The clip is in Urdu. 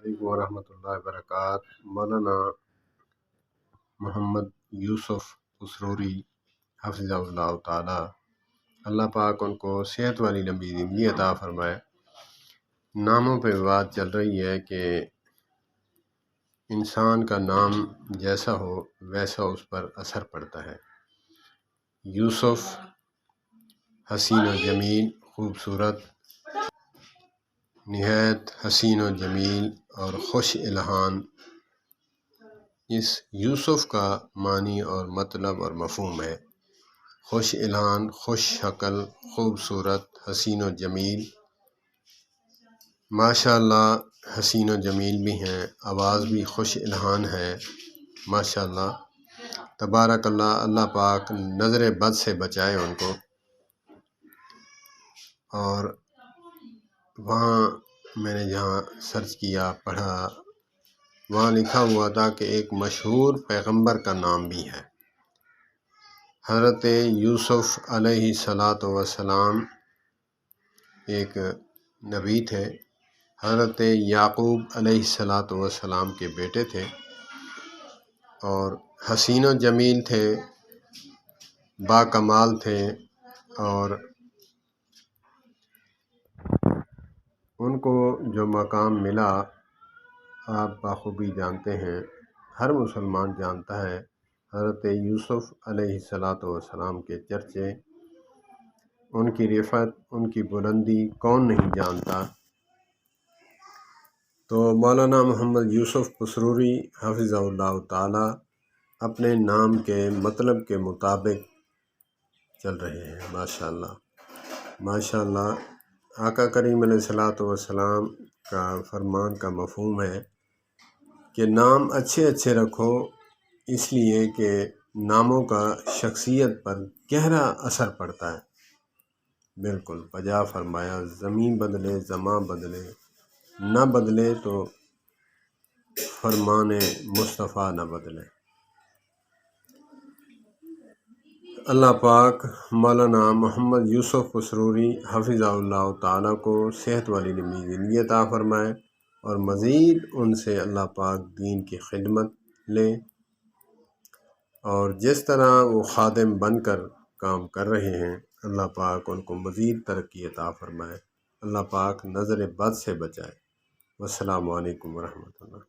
علیکم ورحمۃ اللہ وبرکاتہ۔ مولانا محمد یوسف پسروری حفظہ اللہ تعالی، اللہ پاک ان کو صحت والی لمبی زندگی عطا فرمائے۔ ناموں پہ بات چل رہی ہے کہ انسان کا نام جیسا ہو ویسا اس پر اثر پڑتا ہے۔ یوسف حسین و جمیل، خوبصورت، نہایت حسین و جمیل اور خوش الہان۔ اس یوسف کا معنی اور مطلب اور مفہوم ہے خوش الہان، خوش شکل، خوبصورت، حسین و جمیل۔ ماشاءاللہ حسین و جمیل بھی ہیں، آواز بھی خوش الہان ہے ماشاءاللہ، تبارک اللہ۔ اللہ پاک نظر بد سے بچائے ان کو۔ اور وہاں میں نے جہاں سرچ کیا، پڑھا، وہاں لکھا ہوا تھا کہ ایک مشہور پیغمبر کا نام بھی ہے۔ حضرت یوسف علیہ السلام ایک نبی تھے، حضرت یعقوب علیہ السلام کے بیٹے تھے، اور حسین و جمیل تھے، با کمال تھے، اور ان کو جو مقام ملا آپ بخوبی جانتے ہیں، ہر مسلمان جانتا ہے۔ حضرت یوسف علیہ السلام کے چرچے، ان کی رفعت، ان کی بلندی کون نہیں جانتا۔ تو مولانا محمد یوسف پسروری حفظہ اللہ تعالی اپنے نام کے مطلب کے مطابق چل رہے ہیں ماشاءاللہ ماشاءاللہ۔ آقا کریم علیہ السلام کا فرمان کا مفہوم ہے کہ نام اچھے اچھے رکھو، اس لیے کہ ناموں کا شخصیت پر گہرا اثر پڑتا ہے۔ بالکل بجا فرمایا، زمین بدلے زماں بدلے، نہ بدلے تو فرمان مصطفیٰ نہ بدلے۔ اللہ پاک مولانا محمد یوسف پسروری حفظہ اللہ تعالیٰ کو صحت والی لمبی زندگی عطا فرمائے، اور مزید ان سے اللہ پاک دین کی خدمت لیں، اور جس طرح وہ خادم بن کر کام کر رہے ہیں، اللہ پاک ان کو مزید ترقی عطا فرمائے، اللہ پاک نظر بد سے بچائے۔ والسلام علیکم ورحمۃ اللہ۔